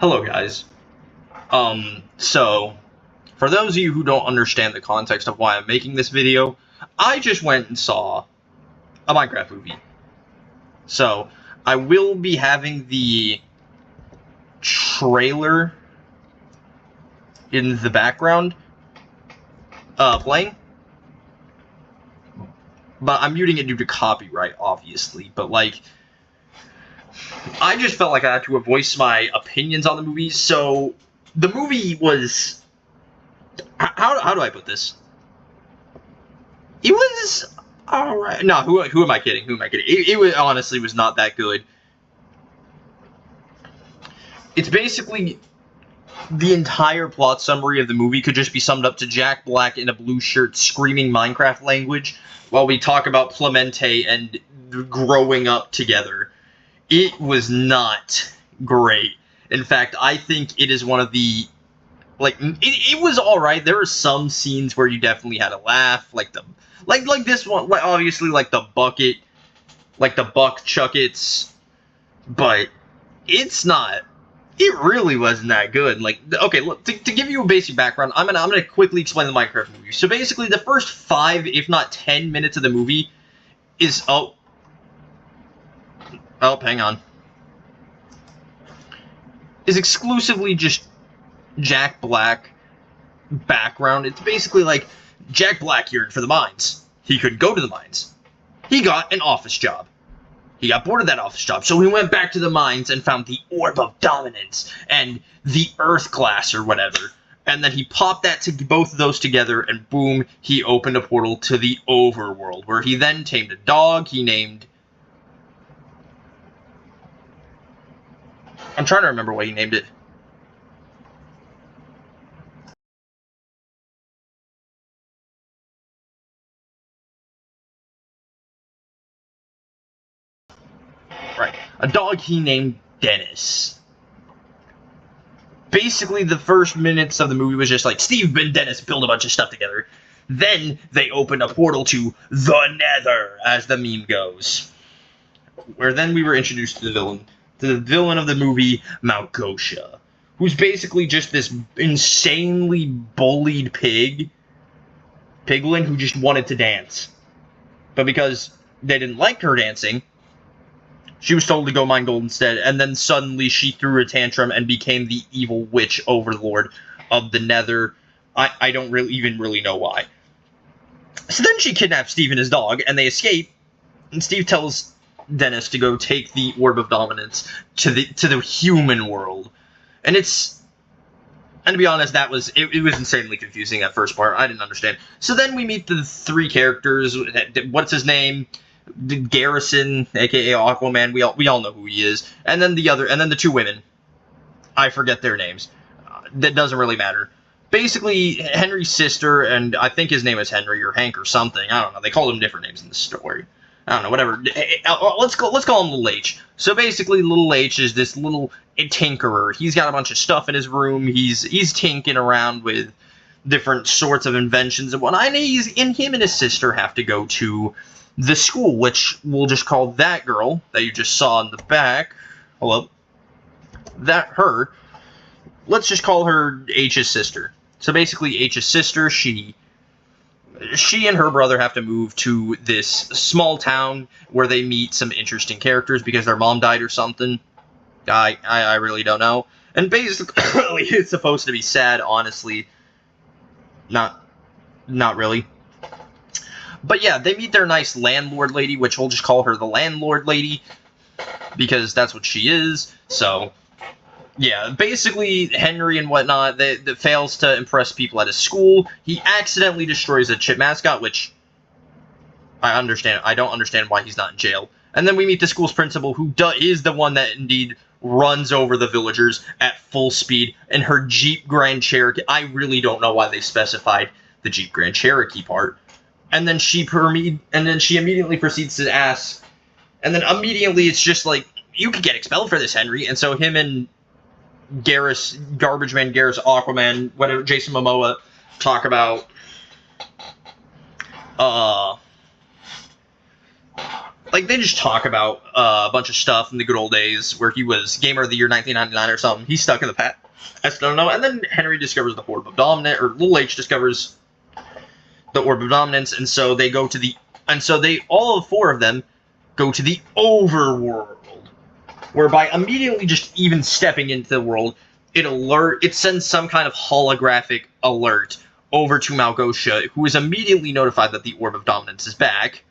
Hello, guys. So, for those of you who don't understand the context of why I'm making this video, I just went and saw a Minecraft movie. So, I will be having the trailer in the background playing. But I'm muting it due to copyright, obviously. But, like, I just felt like I had to voice my opinions on the movie. So, the movie was... How do I put this? It was alright. No, who am I kidding? Who am I kidding? It honestly was not that good. It's basically the entire plot summary of the movie could just be summed up to Jack Black in a blue shirt screaming Minecraft language while we talk about Clemente and growing up together. It was not great. In fact, I think it is one of the... Like, it was alright. There were some scenes where you definitely had a laugh, like the... Like this one, like obviously like the bucket, like the buck chuckets, but it's not. It really wasn't that good. Like, okay, look, to give you a basic background, I'm gonna quickly explain the Minecraft movie. So basically, the first 5, if not 10 minutes of the movie is hang on, is exclusively just Jack Black background. It's basically like Jack Black yearned for the mines. He couldn't go to the mines. He got an office job. He got bored of that office job, so he went back to the mines and found the Orb of Dominance and the Earth Glass or whatever. And then he popped that to both of those together, and boom, he opened a portal to the Overworld, where he then tamed a dog. He named... I'm trying to remember what he named it. Right. A dog he named Dennis. Basically, the first minutes of the movie was just like, Steve and Dennis build a bunch of stuff together. Then they open a portal to the Nether, as the meme goes. Where then we were introduced to the villain of the movie, Mount Gosha, who's basically just this insanely bullied piglin who just wanted to dance. But because they didn't like her dancing, she was told to go mine gold instead, and then suddenly she threw a tantrum and became the evil witch overlord of the Nether. I don't even really know why. So then she kidnaps Steve and his dog, and they escape, and Steve tells Dennis to go take the Orb of Dominance to the human world. And to be honest, it was insanely confusing, that first part. I didn't understand. So then we meet the 3 characters. What's his name? Garrison, aka Aquaman, we all know who he is, and then the 2 women. I forget their names. That doesn't really matter. Basically, Henry's sister, and I think his name is Henry or Hank or something. I don't know. They called him different names in the story. I don't know. Whatever. Let's call him Little H. So basically, Little H is this little tinkerer. He's got a bunch of stuff in his room. He's tinking around with different sorts of inventions and whatnot. And him and his sister have to go to the school, which we'll just call that girl that you just saw in the back. Hello. Her. Let's just call her H's sister. So basically, H's sister, she and her brother have to move to this small town where they meet some interesting characters because their mom died or something. I really don't know. And basically, it's supposed to be sad, honestly. Not really. But yeah, they meet their nice landlord lady, which we'll just call her the landlord lady, because that's what she is. So, yeah, basically, Henry and whatnot, that fails to impress people at his school. He accidentally destroys a chip mascot, which I don't understand why he's not in jail. And then we meet the school's principal, who is the one that indeed runs over the villagers at full speed in her Jeep Grand Cherokee. I really don't know why they specified the Jeep Grand Cherokee part. And then she immediately proceeds to ask, and then immediately it's just like, you could get expelled for this, Henry. And so him and Garbage Man, Garrus, Aquaman, whatever, Jason Momoa, talk about, like, they just talk about a bunch of stuff in the good old days where he was Gamer of the Year 1999 or something. He's stuck in the past. I still don't know. And then Henry discovers the Orb of Dominance, or Little H discovers the Orb of Dominance, and so they go to the, and so they, all four of them, go to the overworld, whereby immediately just even stepping into the world, it sends some kind of holographic alert over to Malgosha, who is immediately notified that the Orb of Dominance is back.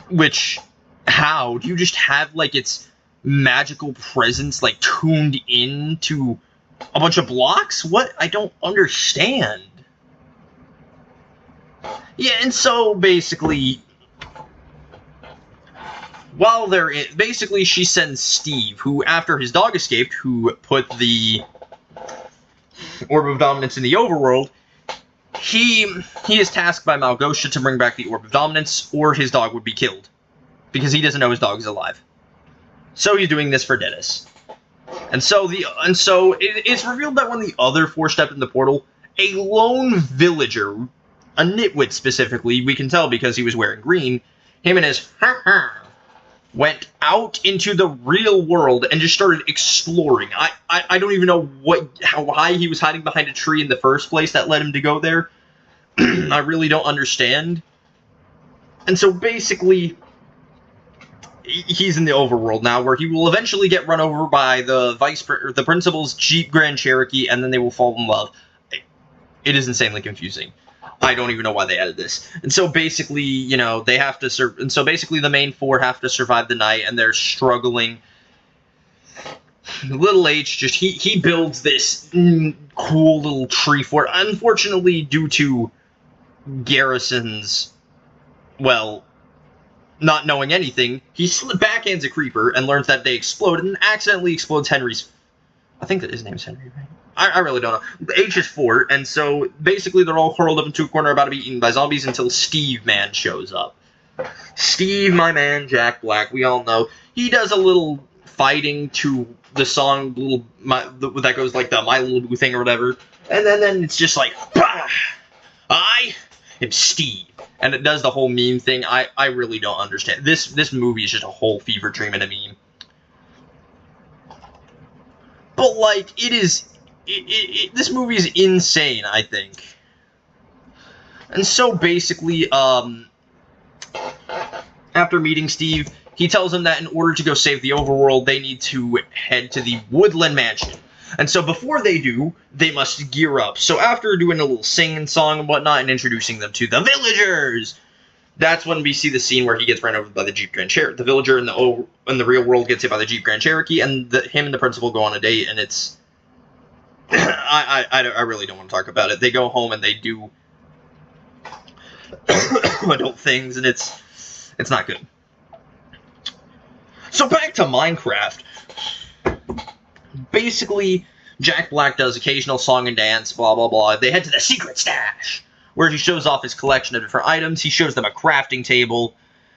Which, how? Do you just have, like, its magical presence, like, tuned into a bunch of blocks? What? I don't understand. Yeah, and so, basically, while they're in, basically, she sends Steve, who, after his dog escaped, who put the Orb of Dominance in the overworld, he is tasked by Malgosha to bring back the Orb of Dominance, or his dog would be killed. Because he doesn't know his dog is alive. So he's doing this for Dennis. And so it's revealed that when the other four stepped in the portal, a lone villager, a nitwit specifically, we can tell because he was wearing green, him and his went out into the real world and just started exploring. I don't even know why he was hiding behind a tree in the first place that led him to go there. I really don't understand. And so basically, he's in the overworld now, where he will eventually get run over by the principal's Jeep Grand Cherokee, and then they will fall in love. It is insanely confusing. I don't even know why they added this. And so basically, you know, they have to and so basically the main four have to survive the night, and they're struggling. Little H, just he builds this cool little tree fort. Unfortunately, due to Garrison's, well, not knowing anything, he backhands a creeper and learns that they explode, and accidentally explodes Henry's. I think that his name's Henry, right? I really don't know. The H is fort, and so basically they're all curled up into a corner about to be eaten by zombies until Steve Man shows up. Steve, my man, Jack Black, we all know. He does a little fighting to the song that goes like the My Little Boo thing or whatever, and then it's just like, bah! I am Steve. And it does the whole meme thing. I really don't understand. This movie is just a whole fever dream and a meme. But, like, this movie is insane, I think. And so, basically, after meeting Steve, he tells him that in order to go save the overworld, they need to head to the Woodland Mansion. And so before they do, they must gear up. So after doing a little singing song and whatnot and introducing them to the villagers, that's when we see the scene where he gets ran over by the Jeep Grand Cherokee. The villager in the real world gets hit by the Jeep Grand Cherokee, and him and the principal go on a date, and it's... I really don't want to talk about it. They go home and they do adult things, and it's not good. So back to Minecraft. Basically, Jack Black does occasional song and dance, blah, blah, blah. They head to the secret stash, where he shows off his collection of different items. He shows them a crafting table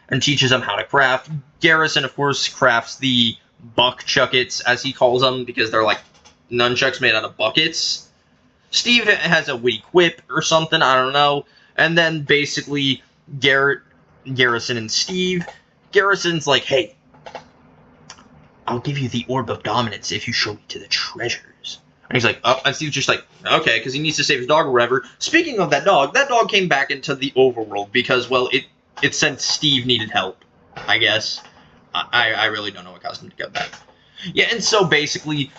and teaches them how to craft. Garrison, of course, crafts the buck chuckets, as he calls them, because they're like nunchucks made out of buckets. Steve has a witty quip or something, I don't know. And then, basically, Garrison and Steve. Garrison's like, hey, I'll give you the Orb of Dominance if you show me to the treasures. And he's like, oh, and Steve's just like, okay, because he needs to save his dog or whatever. Speaking of that dog came back into the overworld because, well, it said Steve needed help, I guess. I really don't know what caused him to get back. Yeah, and so basically,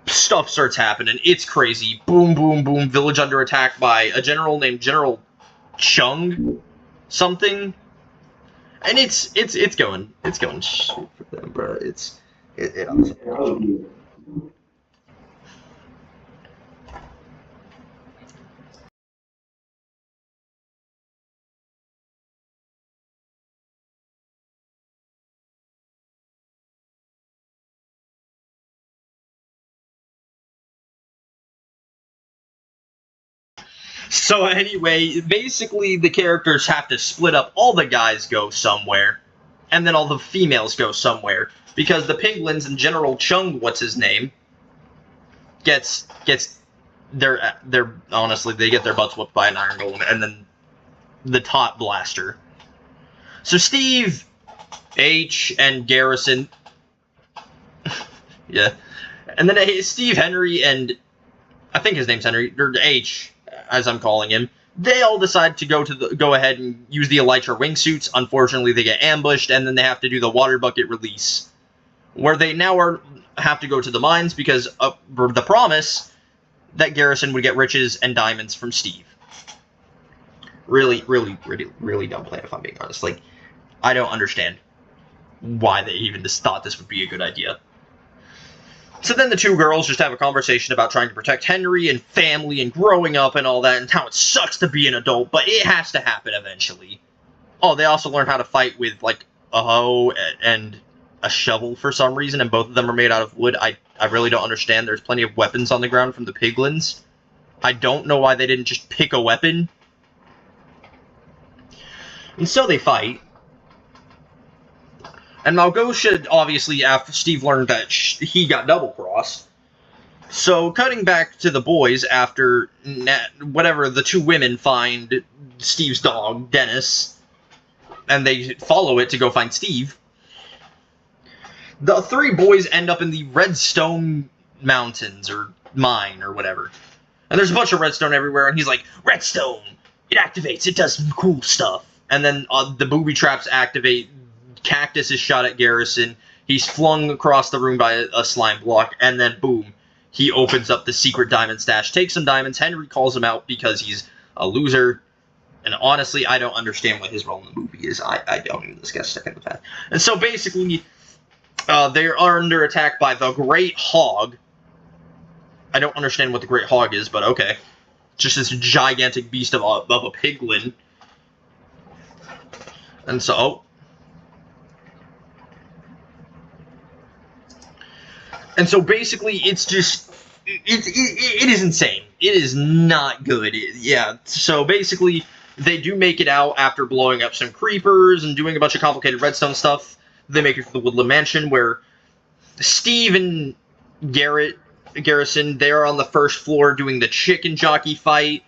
stuff starts happening. It's crazy. Boom, boom, boom. Village under attack by a general named General Chung something. And it's going shit for them, bro. So anyway, basically the characters have to split up. All the guys go somewhere, and then all the females go somewhere, because the Piglins and General Chung, what's his name, gets their honestly, they get their butts whooped by an Iron Golem, and then the Tot Blaster. So Steve, H, and Garrison, yeah, and then Steve, Henry, and I think his name's Henry, or H, as I'm calling him. They all decide to go ahead and use the Elytra wingsuits. Unfortunately, they get ambushed, and then they have to do the water bucket release, where they now have to go to the mines because of the promise that Garrison would get riches and diamonds from Steve. Really dumb plan, if I'm being honest. Like, I don't understand why they even just thought this would be a good idea. So then the two girls just have a conversation about trying to protect Henry and family and growing up and all that, and how it sucks to be an adult, but it has to happen eventually. Oh, they also learn how to fight with, like, a hoe and a shovel for some reason, and both of them are made out of wood. I really don't understand. There's plenty of weapons on the ground from the piglins. I don't know why they didn't just pick a weapon. And so they fight. And Małgosia, obviously, after Steve learned that he got double-crossed. So, cutting back to the boys after, the two women find Steve's dog, Dennis, and they follow it to go find Steve. The three boys end up in the Redstone Mountains, or mine, or whatever. And there's a bunch of redstone everywhere, and he's like, "Redstone! It activates, it does some cool stuff." And then the booby traps activate. Cactus is shot at Garrison. He's flung across the room by a slime block, and then boom, he opens up the secret diamond stash, takes some diamonds. Henry calls him out because he's a loser, and honestly, I don't understand what his role in the movie is. I don't even. This guy's stuck in the path. And so basically, they are under attack by the Great Hog. I don't understand what the Great Hog is, but okay. Just this gigantic beast of a piglin. And so... And so basically, it's just, it is insane. It is not good. Yeah, so basically, they do make it out after blowing up some creepers and doing a bunch of complicated redstone stuff. They make it to the Woodland Mansion, where Steve and Garrison, they're on the first floor doing the chicken jockey fight,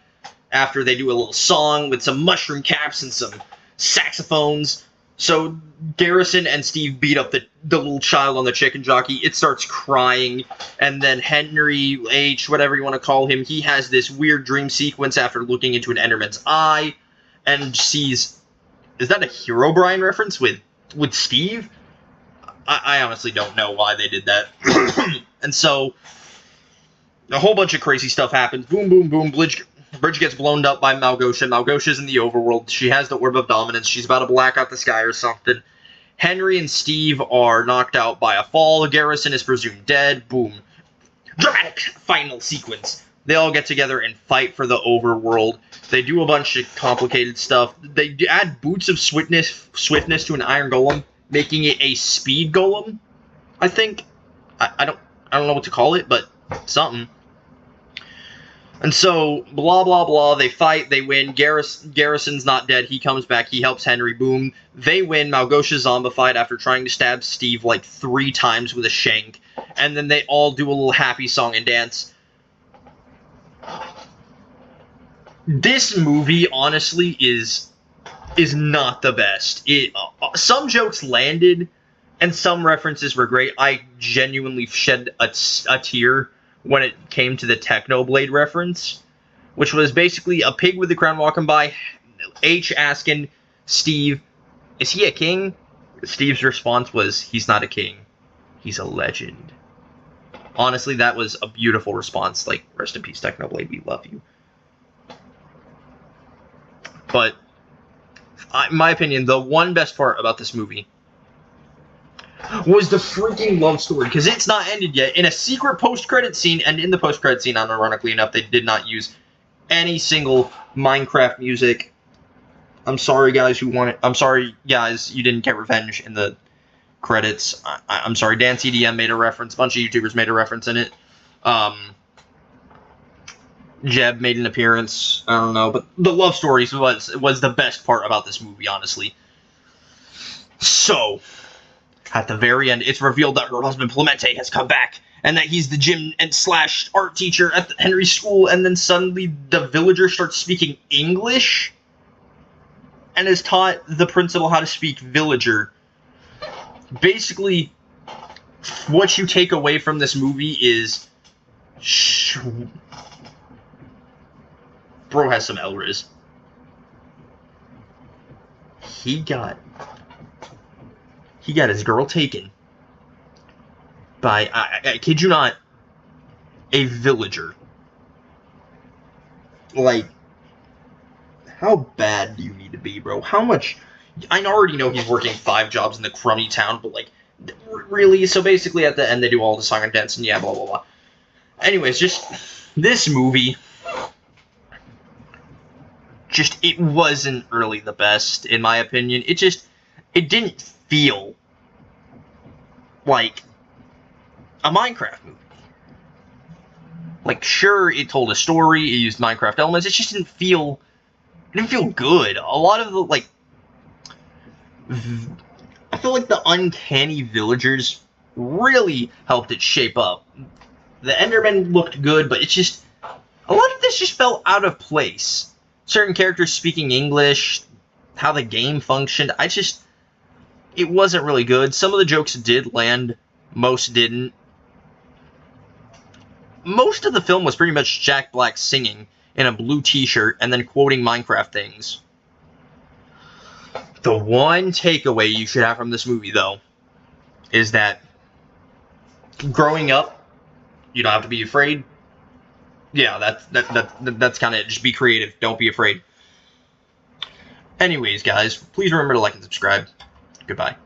after they do a little song with some mushroom caps and some saxophones. So Garrison and Steve beat up the little child on the chicken jockey. It starts crying, and then Henry H, whatever you want to call him, he has this weird dream sequence after looking into an Enderman's eye, and sees... Is that a Herobrine reference with Steve? I honestly don't know why they did that. And so, a whole bunch of crazy stuff happens. Boom, boom, boom. Bridge gets blown up by Małgosia. Małgosia's in the overworld. She has the Orb of Dominance. She's about to black out the sky or something. Henry and Steve are knocked out by a fall. Garrison is presumed dead. Boom. Dramatic final sequence. They all get together and fight for the overworld. They do a bunch of complicated stuff. They add boots of swiftness to an iron golem, making it a speed golem, I think. I don't know what to call it, but something. And so, blah, blah, blah, they fight, they win. Garrison's not dead, he comes back, he helps Henry, boom. They win. Małgosia's zombified after trying to stab Steve like 3 times with a shank. And then they all do a little happy song and dance. This movie, honestly, is not the best. Some jokes landed, and some references were great. I genuinely shed a tear when it came to the Technoblade reference, which was basically a pig with the crown walking by, H asking Steve, "Is he a king?" Steve's response was, "He's not a king. He's a legend." Honestly, that was a beautiful response. Like, rest in peace, Technoblade, we love you. But, in my opinion, the one best part about this movie was the freaking love story, because it's not ended yet. In a secret post-credit scene, and in the post-credit scene, ironically enough, they did not use any single Minecraft music. I'm sorry, guys, you didn't get revenge in the credits. I'm sorry, Dan CDM made a reference, a bunch of YouTubers made a reference in it. Jeb made an appearance, I don't know, but the love stories was the best part about this movie, honestly. So, at the very end, it's revealed that her husband Clemente has come back, and that he's the gym and / art teacher at Henry's school, and then suddenly the villager starts speaking English, and has taught the principal how to speak villager. Basically, what you take away from this movie is... Bro has some Elriz. He got his girl taken by, I kid you not, a villager. Like, how bad do you need to be, bro? How much... I already know he's working 5 jobs in the crummy town, but, like, really? So basically at the end they do all the song and dance and yeah, blah, blah, blah. Anyways, just, this movie... Just, it wasn't really the best, in my opinion. It didn't feel like a Minecraft movie. Like, sure, it told a story, it used Minecraft elements, it just didn't feel good. A lot of the, like, I feel like the uncanny villagers really helped it shape up. The Endermen looked good, but it's just, a lot of this just felt out of place. Certain characters speaking English, how the game functioned, it wasn't really good. Some of the jokes did land, most didn't. Most of the film was pretty much Jack Black singing in a blue t-shirt and then quoting Minecraft things. The one takeaway you should have from this movie, though, is that growing up, you don't have to be afraid. Yeah, that's kind of it. Just be creative. Don't be afraid. Anyways, guys, please remember to like and subscribe. Goodbye.